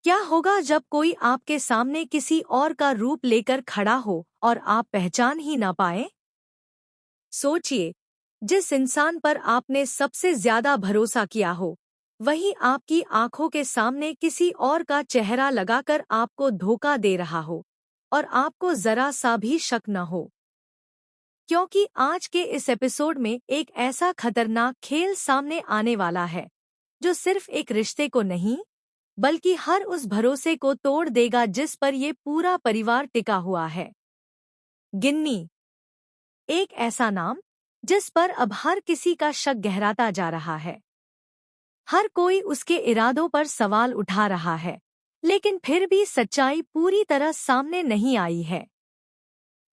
क्या होगा जब कोई आपके सामने किसी और का रूप लेकर खड़ा हो और आप पहचान ही ना पाएं? सोचिए, जिस इंसान पर आपने सबसे ज्यादा भरोसा किया हो, वही आपकी आंखों के सामने किसी और का चेहरा लगाकर आपको धोखा दे रहा हो और आपको जरा सा भी शक न हो। क्योंकि आज के इस एपिसोड में एक ऐसा खतरनाक खेल सामने आने वाला है जो सिर्फ एक रिश्ते को नहीं, बल्कि हर उस भरोसे को तोड़ देगा जिस पर ये पूरा परिवार टिका हुआ है। गिन्नी, एक ऐसा नाम जिस पर अब हर किसी का शक गहराता जा रहा है। हर कोई उसके इरादों पर सवाल उठा रहा है, लेकिन फिर भी सच्चाई पूरी तरह सामने नहीं आई है।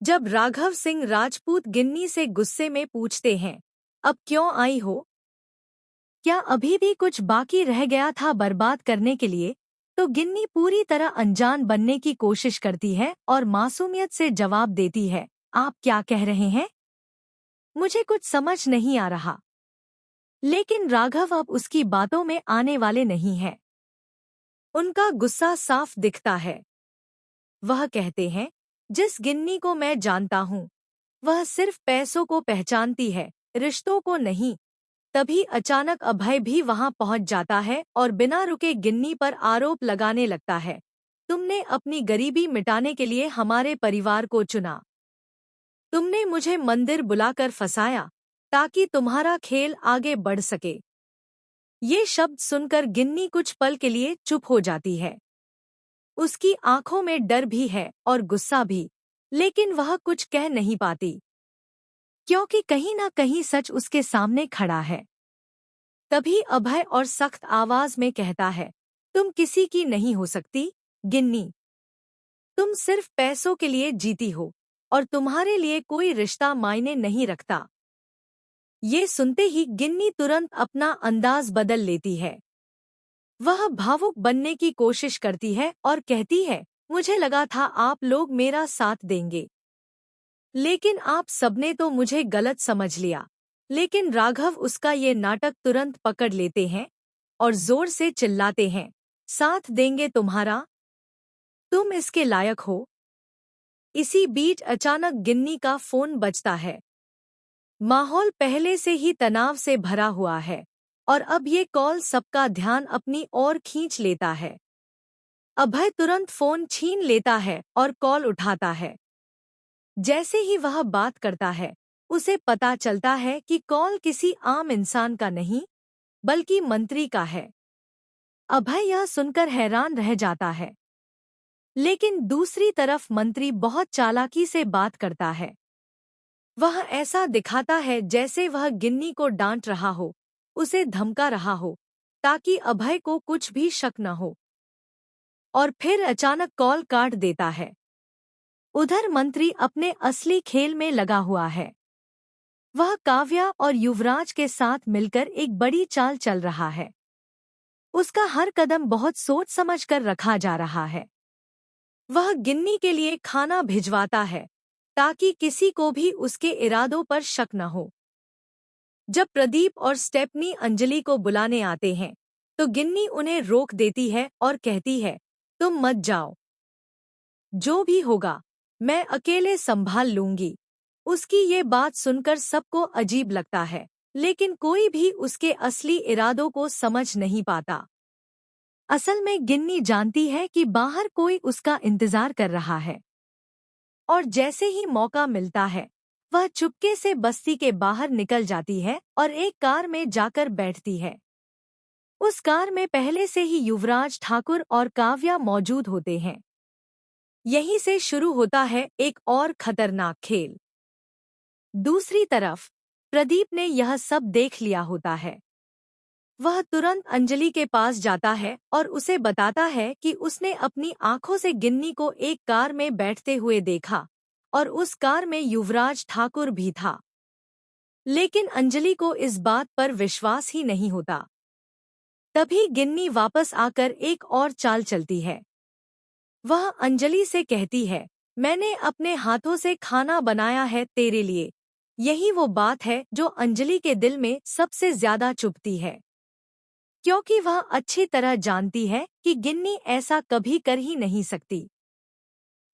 जब राघव सिंह राजपूत गिन्नी से गुस्से में पूछते हैं, अब क्यों आई हो? क्या अभी भी कुछ बाकी रह गया था बर्बाद करने के लिए? तो गिन्नी पूरी तरह अनजान बनने की कोशिश करती है और मासूमियत से जवाब देती है, आप क्या कह रहे हैं? मुझे कुछ समझ नहीं आ रहा। लेकिन राघव अब उसकी बातों में आने वाले नहीं हैं। उनका गुस्सा साफ दिखता है। वह कहते हैं, जिस गिन्नी को मैं जानता हूँ, वह सिर्फ पैसों को पहचानती है, रिश्तों को नहीं। तभी अचानक अभय भी वहां पहुंच जाता है और बिना रुके गिन्नी पर आरोप लगाने लगता है, तुमने अपनी गरीबी मिटाने के लिए हमारे परिवार को चुना। तुमने मुझे मंदिर बुलाकर फंसाया ताकि तुम्हारा खेल आगे बढ़ सके। ये शब्द सुनकर गिन्नी कुछ पल के लिए चुप हो जाती है। उसकी आंखों में डर भी है और गुस्सा भी, लेकिन वह कुछ कह नहीं पाती, क्योंकि कहीं ना कहीं सच उसके सामने खड़ा है। तभी अभय और सख्त आवाज में कहता है, तुम किसी की नहीं हो सकती, गिन्नी। तुम सिर्फ पैसों के लिए जीती हो और तुम्हारे लिए कोई रिश्ता मायने नहीं रखता। ये सुनते ही गिन्नी तुरंत अपना अंदाज बदल लेती है। वह भावुक बनने की कोशिश करती है और कहती है, मुझे लगा था आप लोग मेरा साथ देंगे, लेकिन आप सबने तो मुझे गलत समझ लिया। लेकिन राघव उसका ये नाटक तुरंत पकड़ लेते हैं और जोर से चिल्लाते हैं, साथ देंगे तुम्हारा? तुम इसके लायक हो? इसी बीच अचानक गिन्नी का फोन बजता है। माहौल पहले से ही तनाव से भरा हुआ है और अब ये कॉल सबका ध्यान अपनी ओर खींच लेता है। अभय तुरंत फोन छीन लेता है और कॉल उठाता है। जैसे ही वह बात करता है, उसे पता चलता है कि कॉल किसी आम इंसान का नहीं, बल्कि मंत्री का है। अभय यह सुनकर हैरान रह जाता है, लेकिन दूसरी तरफ मंत्री बहुत चालाकी से बात करता है। वह ऐसा दिखाता है जैसे वह गिन्नी को डांट रहा हो, उसे धमका रहा हो, ताकि अभय को कुछ भी शक न हो। और फिर अचानक कॉल काट देता है। उधर मंत्री अपने असली खेल में लगा हुआ है। वह काव्या और युवराज के साथ मिलकर एक बड़ी चाल चल रहा है। उसका हर कदम बहुत सोच समझकर रखा जा रहा है। वह गिन्नी के लिए खाना भिजवाता है ताकि किसी को भी उसके इरादों पर शक न हो। जब प्रदीप और स्टेपनी अंजलि को बुलाने आते हैं, तो गिन्नी उन्हें रोक देती है और कहती है, तुम मत जाओ। जो भी होगा, मैं अकेले संभाल लूंगी। उसकी ये बात सुनकर सबको अजीब लगता है, लेकिन कोई भी उसके असली इरादों को समझ नहीं पाता। असल में गिन्नी जानती है कि बाहर कोई उसका इंतजार कर रहा है, और जैसे ही मौका मिलता है, वह चुपके से बस्ती के बाहर निकल जाती है और एक कार में जाकर बैठती है। उस कार में पहले से ही युवराज ठाकुर और काव्या मौजूद होते हैं। यहीं से शुरू होता है एक और खतरनाक खेल। दूसरी तरफ प्रदीप ने यह सब देख लिया होता है। वह तुरंत अंजलि के पास जाता है और उसे बताता है कि उसने अपनी आंखों से गिन्नी को एक कार में बैठते हुए देखा और उस कार में युवराज ठाकुर भी था। लेकिन अंजलि को इस बात पर विश्वास ही नहीं होता। तभी गिन्नी वापस आकर एक और चाल चलती है। वह अंजलि से कहती है, मैंने अपने हाथों से खाना बनाया है तेरे लिए। यही वो बात है जो अंजलि के दिल में सबसे ज्यादा चुभती है। क्योंकि वह अच्छी तरह जानती है कि गिन्नी ऐसा कभी कर ही नहीं सकती।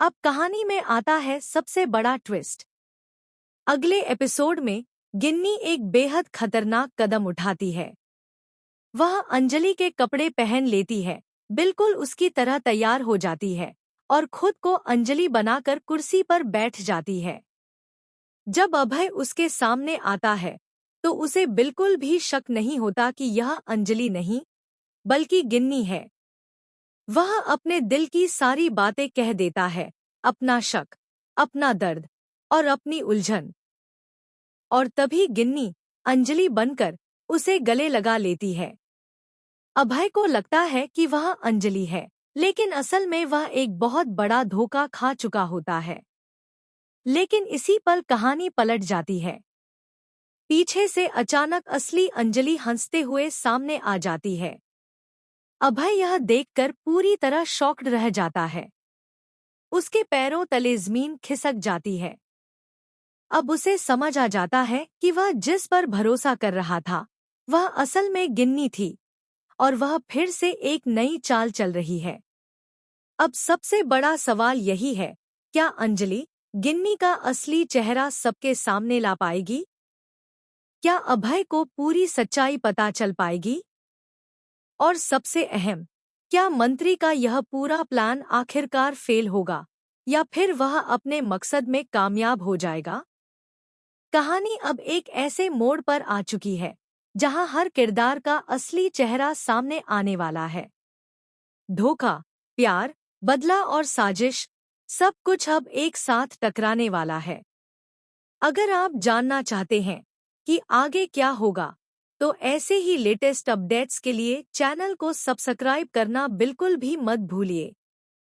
अब कहानी में आता है सबसे बड़ा ट्विस्ट। अगले एपिसोड में गिन्नी एक बेहद खतरनाक कदम उठाती है। वह अंजलि के कपड़े पहन लेती है, बिल्कुल उसकी तरह तैयार हो जाती है और खुद को अंजलि बनाकर कुर्सी पर बैठ जाती है। जब अभय उसके सामने आता है तो उसे बिल्कुल भी शक नहीं होता कि यह अंजलि नहीं बल्कि गिन्नी है। वह अपने दिल की सारी बातें कह देता है, अपना शक, अपना दर्द और अपनी उलझन। और तभी गिन्नी अंजलि बनकर उसे गले लगा लेती है। अभय को लगता है कि वह अंजलि है, लेकिन असल में वह एक बहुत बड़ा धोखा खा चुका होता है। लेकिन इसी पर कहानी पलट जाती है। पीछे से अचानक असली अंजलि हंसते हुए सामने आ जाती है। अभय यह देखकर पूरी तरह शॉक्ड रह जाता है। उसके पैरों तले जमीन खिसक जाती है। अब उसे समझ आ जाता है कि वह जिस पर भरोसा कर रहा था वह असल में गिन्नी थी और वह फिर से एक नई चाल चल रही है। अब सबसे बड़ा सवाल यही है, क्या अंजलि गिन्नी का असली चेहरा सबके सामने ला पाएगी? क्या अभय को पूरी सच्चाई पता चल पाएगी? और सबसे अहम, क्या मंत्री का यह पूरा प्लान आखिरकार फेल होगा या फिर वह अपने मकसद में कामयाब हो जाएगा? कहानी अब एक ऐसे मोड़ पर आ चुकी है जहां हर किरदार का असली चेहरा सामने आने वाला है। धोखा, प्यार, बदला और साजिश, सब कुछ अब एक साथ टकराने वाला है। अगर आप जानना चाहते हैं कि आगे क्या होगा, तो ऐसे ही लेटेस्ट अपडेट्स के लिए चैनल को सब्सक्राइब करना बिल्कुल भी मत भूलिए।